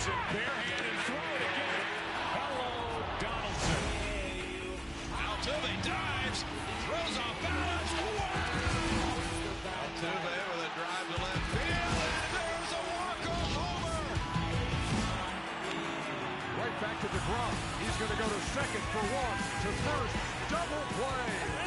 Donaldson, bare hand and throw it again. Hello, Donaldson. Altuve dives, throws off balance. Wow! Altuve with a drive to left field, and there's a walk-off homer. Right back to DeGrom. He's going to go to second for one, to first, double play.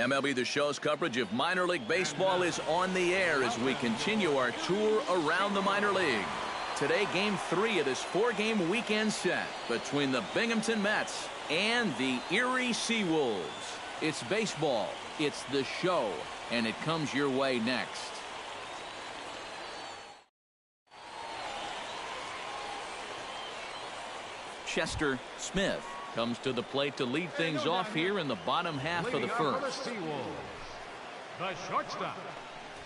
MLB The Show's coverage of minor league baseball is on the air as we continue our tour around the minor league. Today, Game 3 of this 4-game weekend set between the Binghamton Mets and the Erie Seawolves. It's baseball, it's the show, and it comes your way next. Chester Smith comes to the plate to lead things off here in the bottom half of the first. The shortstop,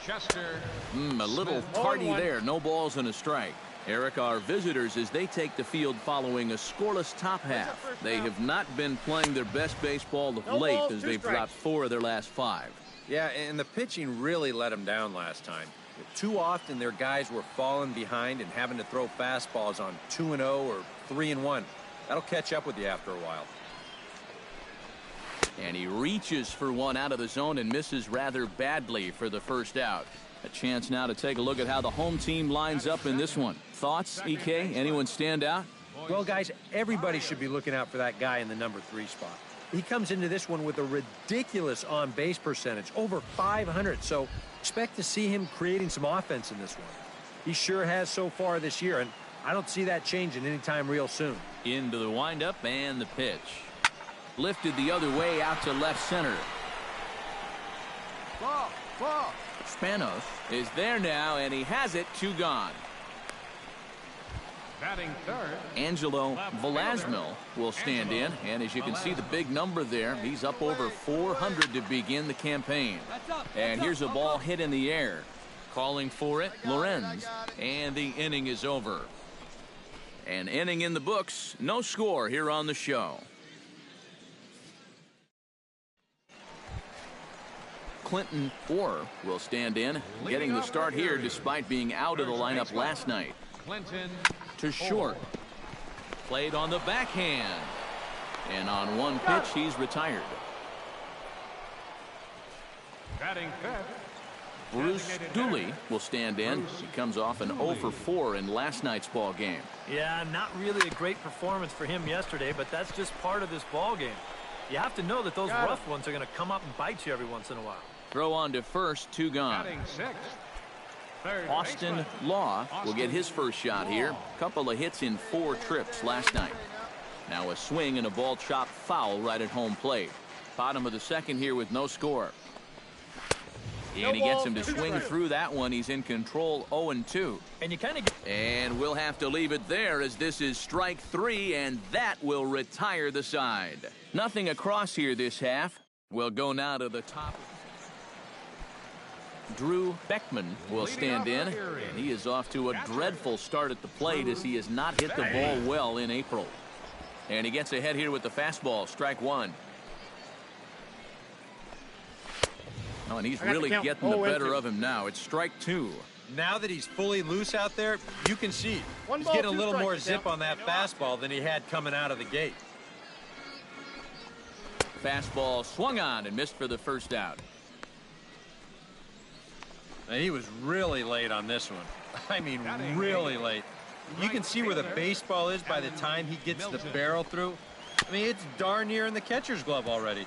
Chester A little tardy there. No balls and a strike. Eric, our visitors, as they take the field following a scoreless top half. They have not been playing their best baseball of late as they've dropped 4 of their last 5. Yeah, and the pitching really let them down last time. Too often their guys were falling behind and having to throw fastballs on 2-0 or 3-1. That'll catch up with you after a while. And he reaches for one out of the zone and misses rather badly for the first out. A chance now to take a look at how the home team lines up in this one. Thoughts, EK? Anyone stand out? Well, guys, everybody should be looking out for that guy in the number 3 spot. He comes into this one with a ridiculous on-base percentage, over 500. So expect to see him creating some offense in this one. He sure has so far this year, and I don't see that changing anytime real soon. Into the windup and the pitch. Lifted the other way out to left center. Ball, ball. Spanos is there now, and he has it. 2 gone. Batting third. Angelo Velasmil will stand in, and as you can see the big number there, he's up over 400 to begin the campaign. And here's a ball hit in the air. Calling for it, Lorenz, and the inning is over. An inning in the books, no score here on the show. Clinton Orr will stand in, getting the start here despite being out of the lineup last night. Clinton To short. Played on the backhand. And on one pitch, he's retired. batting fifth. Bruce Dooley will stand in. He comes off an 0 for 4 in last night's ball game. Yeah, not really a great performance for him yesterday, but that's just part of this ball game. You have to know that those rough ones are going to come up and bite you every once in a while. Throw on to first, 2 gone. Batting sixth. Third Austin baseman. Law will get his first shot here. Couple of hits in 4 trips last night. Now a swing and a ball chopped foul right at home plate. Bottom of the second here with no score. And he gets him to swing through that one. He's in control, 0-2. And you kind of And we'll have to leave it there as this is strike 3, and that will retire the side. Nothing across here this half. We'll go now to the top. Drew Beckman will stand in, and he is off to a dreadful start at the plate as he has not hit the ball well in April. And he gets ahead here with the fastball, strike 1. Oh, and he's really getting the better of him now. It's strike 2. Now that he's fully loose out there, you can see he's getting a little more zip on that fastball than he had coming out of the gate. Fastball swung on and missed for the first out. And he was really late on this one. I mean, really late. You can see where the baseball is by the time he gets the barrel through. I mean, it's darn near in the catcher's glove already.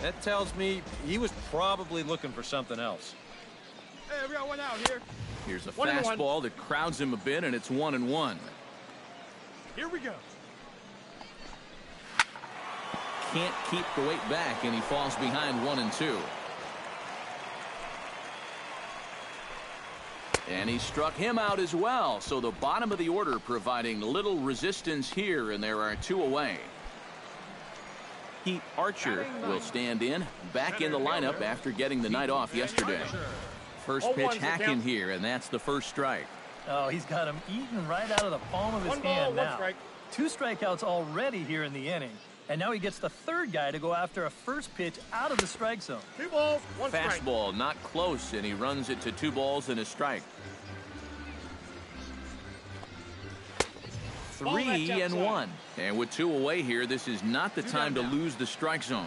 That tells me he was probably looking for something else. Hey, we got one out here. Here's a 1-1. fastball that crowds him a bit, and it's 1-1. Here we go. Can't keep the weight back, and he falls behind 1-2. And he struck him out as well. So the bottom of the order providing little resistance here, and there are 2 away. Pete Archer will stand in, back in the lineup after getting the night off yesterday. First pitch hacking here, and that's the first strike. Oh, he's got him eaten right out of the palm of his hand now. 2 strikeouts already here in the inning. And now he gets the third guy to go after a first pitch out of the strike zone. 2 balls, 1 strike. Fastball not close, and he runs it to 2 balls and a strike. 3-1. And with 2 away here, this is not the time to lose the strike zone.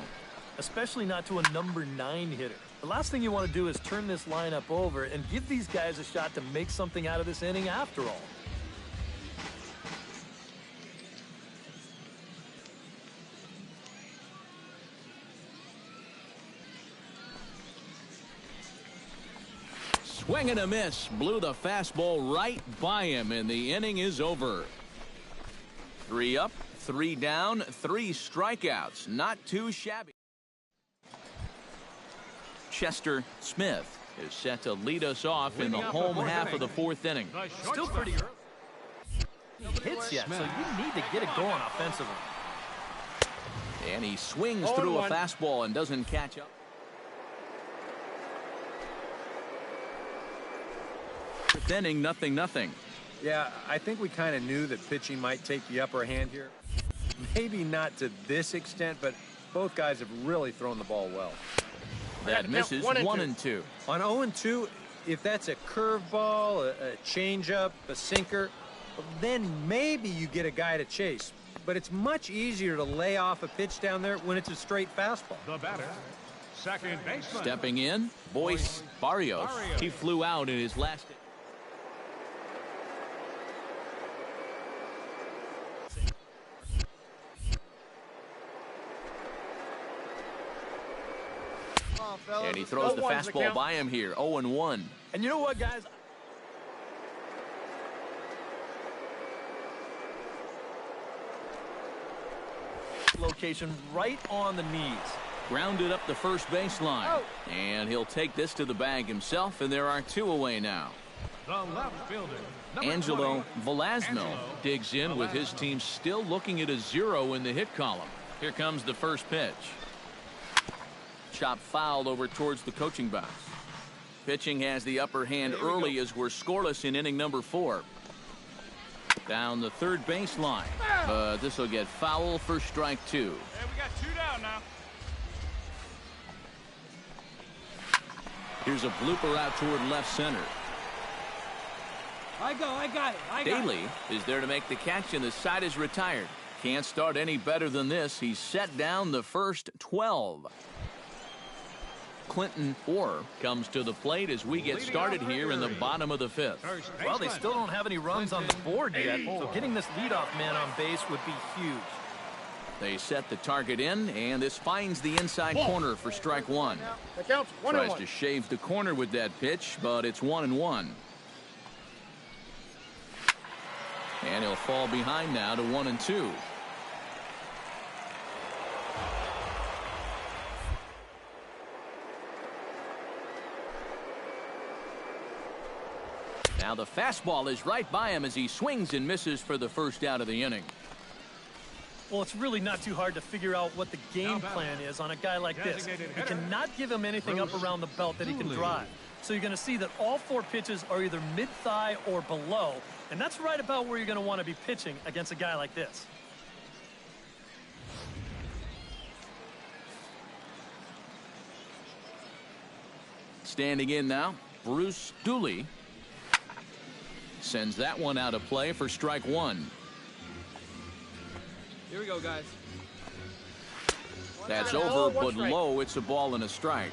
Especially not to a number 9 hitter. The last thing you want to do is turn this lineup over and give these guys a shot to make something out of this inning after all. Swing and a miss. Blew the fastball right by him, and the inning is over. 3 up, 3 down, 3 strikeouts. Not too shabby. Chester Smith is set to lead us off in the home half of the 4th inning. Still pretty early. Hits yet, so you need to get it going offensively. And he swings through a fastball and doesn't catch up. 5th inning, 0-0. Yeah, I think we kind of knew that pitching might take the upper hand here. Maybe not to this extent, but both guys have really thrown the ball well. That misses 1-2. On 0-2, if that's a curveball, a changeup, a sinker, then maybe you get a guy to chase. But it's much easier to lay off a pitch down there when it's a straight fastball. The batter, second baseman. Stepping in, Boyce Barrios. He flew out in his last. And he throws the fastball by him here, 0-1. And you know what, guys? Location right on the knees. Grounded up the first baseline. And he'll take this to the bag himself, and there are 2 away now. The left fielder, Angelo Velasno digs in with his team still looking at a 0 in the hit column. Here comes the first pitch. Chop fouled over towards the coaching box. Pitching has the upper hand early as we're scoreless in inning number 4. Down the third baseline, but this will get foul for strike 2. Hey, we got 2 down now. Here's a blooper out toward left center. I got it. Daly is there to make the catch, and the side is retired. Can't start any better than this. He's set down the first 12. Clinton Orr comes to the plate as we get started here in the bottom of the 5th. Well, they still don't have any runs on the board yet, so getting this leadoff man on base would be huge. They set the target in, and this finds the inside corner for strike 1. That counts. Tries to shave the corner with that pitch, but it's 1-1. And he'll fall behind now to 1-2. Now the fastball is right by him as he swings and misses for the first out of the inning. Well, it's really not too hard to figure out what the game plan is on a guy like this. You cannot give him anything up around the belt that he can drive. So you're going to see that all 4 pitches are either mid-thigh or below, and that's right about where you're going to want to be pitching against a guy like this. Standing in now, Bruce Dooley sends that one out of play for strike 1. Here we go, guys. That's over, but low. It's a ball and a strike.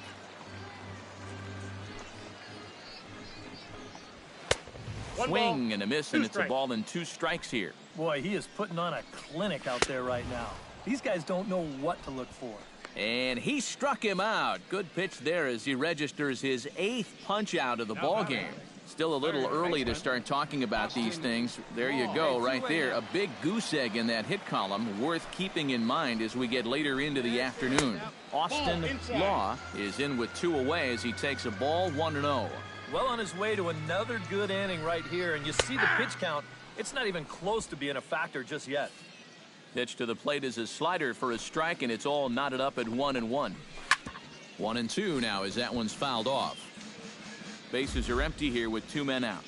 Swing and a miss, and it's a ball and 2 strikes here. Boy, he is putting on a clinic out there right now. These guys don't know what to look for. And he struck him out. Good pitch there as he registers his 8th punch out of the ball game. Still a little early to start talking about these things. There you go, right there. A big goose egg in that hit column, worth keeping in mind as we get later into the afternoon. Austin Law is in with 2 away as he takes a ball, 1-0. Well on his way to another good inning right here, and you see the pitch count. It's not even close to being a factor just yet. Pitch to the plate is a slider for a strike, and it's all knotted up at 1-1. 1-2 now as that one's fouled off. Bases are empty here with 2 men out.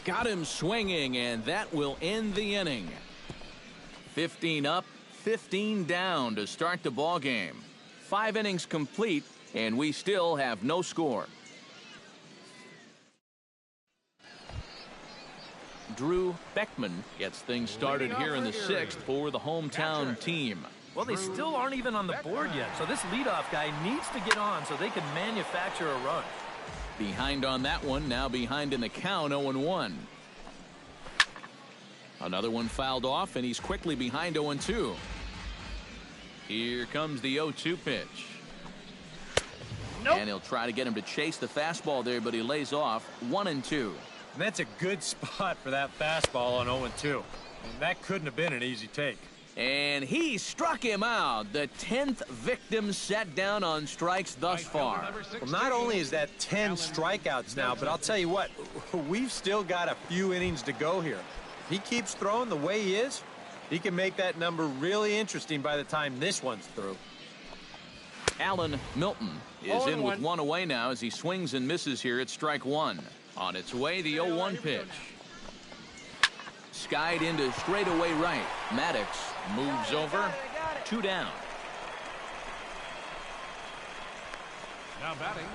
Got him swinging, and that will end the inning. 15 up, 15 down to start the ball game. 5 innings complete, and we still have no score. Drew Beckman gets things started here in the 6th for the hometown team. Well, they still aren't even on the board yet, so this leadoff guy needs to get on so they can manufacture a run. Behind on that one, now behind in the count, 0-1. Another one fouled off, and he's quickly behind 0-2. Here comes the 0-2 pitch. And he'll try to get him to chase the fastball there, but he lays off 1-2. And that's a good spot for that fastball on 0-2. And that couldn't have been an easy take. And he struck him out. The 10th victim set down on strikes thus far. Well, not only is that 10 strikeouts now, but I'll tell you what, we've still got a few innings to go here. If he keeps throwing the way he is, he can make that number really interesting by the time this one's through. Alan Milton is in with 1 away now as he swings and misses here at strike 1. On its way, the 0-1 pitch. Skied into straightaway right. Maddox moves over. 2 down. Now batting,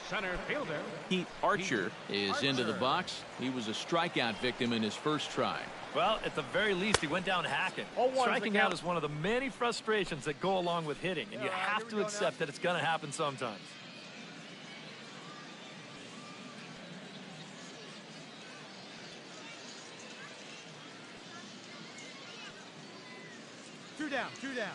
center fielder. Pete Archer is into the box. He was a strikeout victim in his first try. Well, at the very least, he went down hacking. Striking out is one of the many frustrations that go along with hitting, and you have to accept that it's going to happen sometimes. Two down.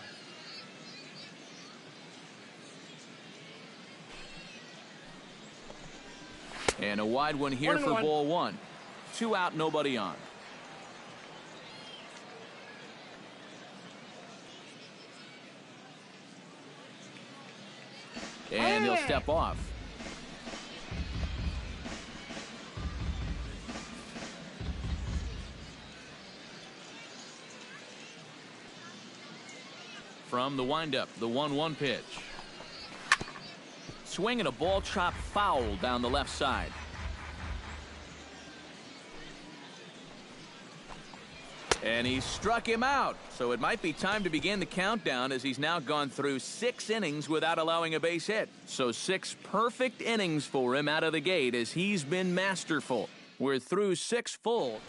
And a wide one here for ball 1. 2 out, nobody on. And he'll step off. From the windup, the 1-1 pitch. Swing and a ball chopped foul down the left side. And he struck him out. So it might be time to begin the countdown, as he's now gone through 6 innings without allowing a base hit. So 6 perfect innings for him out of the gate, as he's been masterful. We're through 6 full.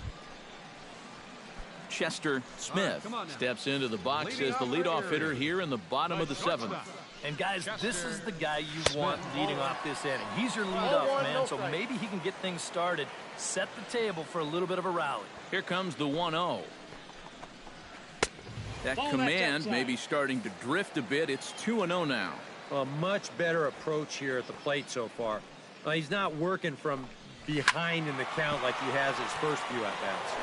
Chester Smith steps into the box as the leadoff hitter here in the bottom of the 7th. And guys, this is the guy you want leading off this inning. He's your leadoff man, so maybe he can get things started, set the table for a little bit of a rally. Here comes the 1-0. That command may be starting to drift a bit. It's 2-0 now. A much better approach here at the plate so far. He's not working from behind in the count like he has his first few at-bats.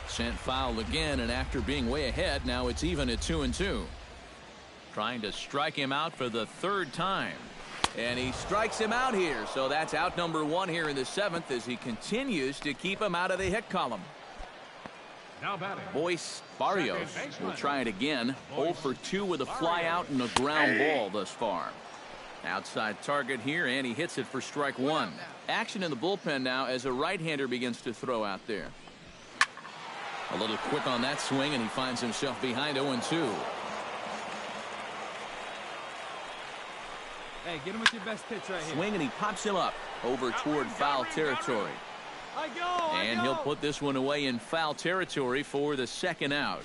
Sent foul again, and after being way ahead, now it's even at 2-2. Trying to strike him out for the 3rd time. And he strikes him out here, so that's out number 1 here in the 7th, as he continues to keep him out of the hit column. Now batting, Boyce Barrios will try it again. 0 for 2 with a fly out and a ground ball thus far. Outside target here, and he hits it for strike 1. Action in the bullpen now as a right-hander begins to throw out there. A little quick on that swing, and he finds himself behind 0-2. Hey, get him with your best pitch right here. Swing, and he pops him up over toward foul territory. And he'll put this one away in foul territory for the 2nd out.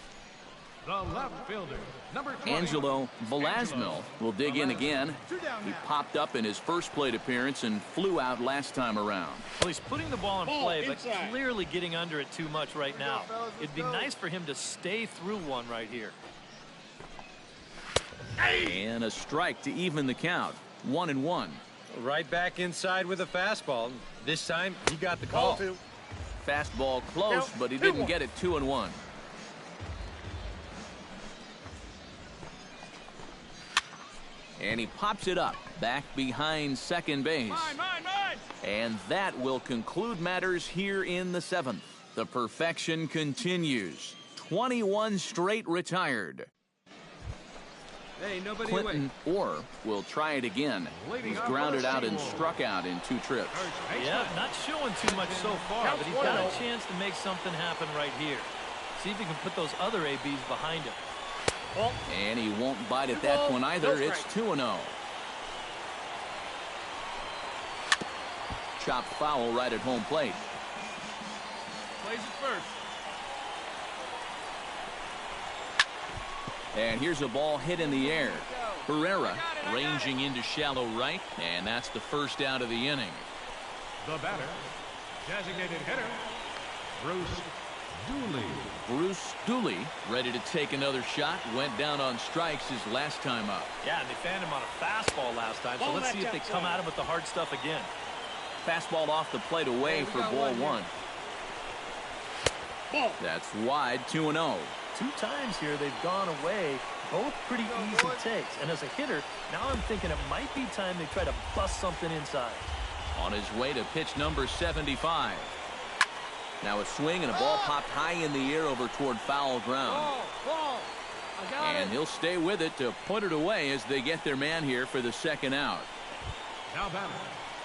the left fielder, number 20. Angelo Velasmil will dig in again. He popped up in his first plate appearance and flew out last time around. Well, he's putting the ball in play, but clearly getting under it too much right now. It'd be nice for him to stay through one right here. And a strike to even the count. 1-1. Right back inside with a fastball. This time he got the call. Fastball close, but he didn't get it. 2-1. And he pops it up back behind second base. And that will conclude matters here in the 7th. The perfection continues. 21 straight retired. Hey, nobody Clinton Orr will try it again. He's grounded out and struck out in 2 trips. Yeah, not showing too much so far, but he's got a chance to make something happen right here. See if he can put those other ABs behind him. And he won't bite at that one either. It's 2-0. Chopped foul right at home plate. Plays it first. And here's a ball hit in the air. Herrera ranging into shallow right, and that's the first out of the inning. The batter, designated hitter, Bruce Dooley. Bruce Dooley ready to take another shot. Went down on strikes his last time up. Yeah, and they fanned him on a fastball last time, so let's see if they come at him with the hard stuff again. Fastball off the plate away for ball 1. That's wide. 2-0. 2 times here they've gone away, both pretty easy takes. And as a hitter, now I'm thinking it might be time they try to bust something inside. On his way to pitch number 75. Now a swing and a ball popped high in the air over toward foul ground. And he'll stay with it to put it away as they get their man here for the second out. Now batting.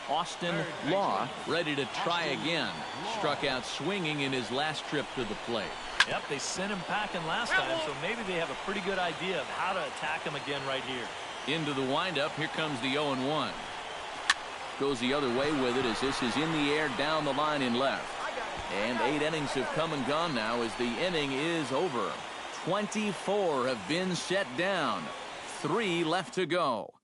Austin Law ready to try again. Struck out swinging in his last trip to the plate. Yep, they sent him packing last time, so maybe they have a pretty good idea of how to attack him again right here. Into the windup. Here comes the 0-1. Goes the other way with it as this is in the air down the line in left. And 8 innings have come and gone now as the inning is over. 24 have been set down. 3 left to go.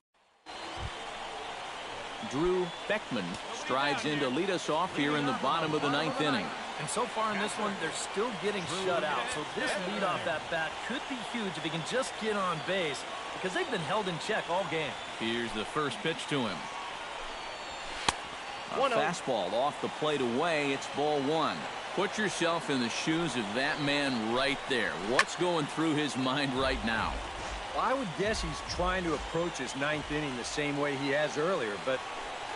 Drew Beckman strides in to lead us off here in the bottom of the 9th inning. And so far in this one, they're still getting shut out. So this leadoff at bat could be huge if he can just get on base, because they've been held in check all game. Here's the first pitch to him. A fastball off the plate away. It's ball 1. Put yourself in the shoes of that man right there. What's going through his mind right now? Well, I would guess he's trying to approach his 9th inning the same way he has earlier, but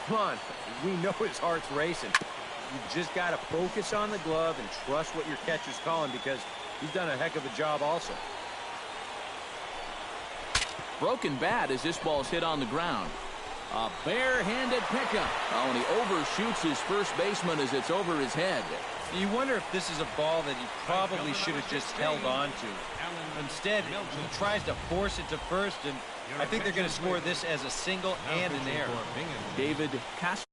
come on, we know his heart's racing. You just got to focus on the glove and trust what your catcher's calling, because he's done a heck of a job also. Broken bat as this ball's hit on the ground. A barehanded pickup. Oh, and he overshoots his first baseman as it's over his head. You wonder if this is a ball that he probably should have just held on to. Instead, he tries to force it to first, and I think they're going to score this as a single and an error. David Castro.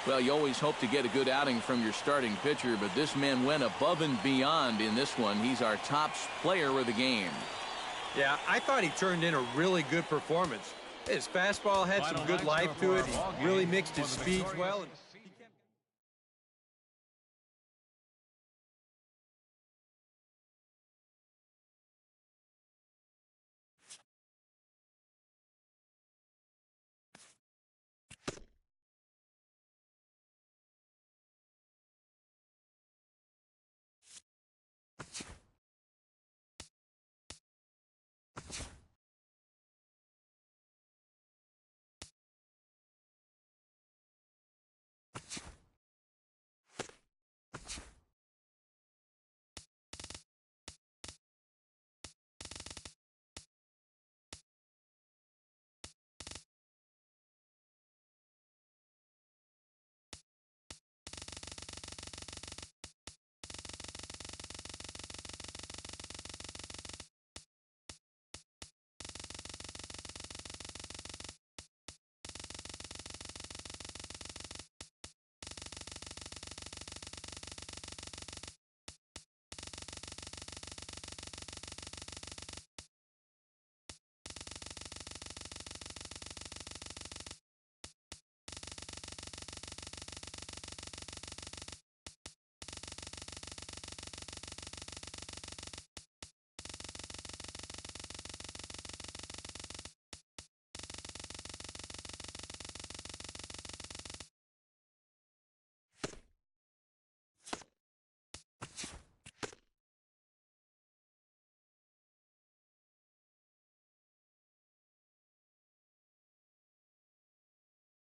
Well, you always hope to get a good outing from your starting pitcher, but this man went above and beyond in this one. He's our top player of the game. Yeah, I thought he turned in a really good performance. His fastball had some good life to it. He really mixed his speeds well.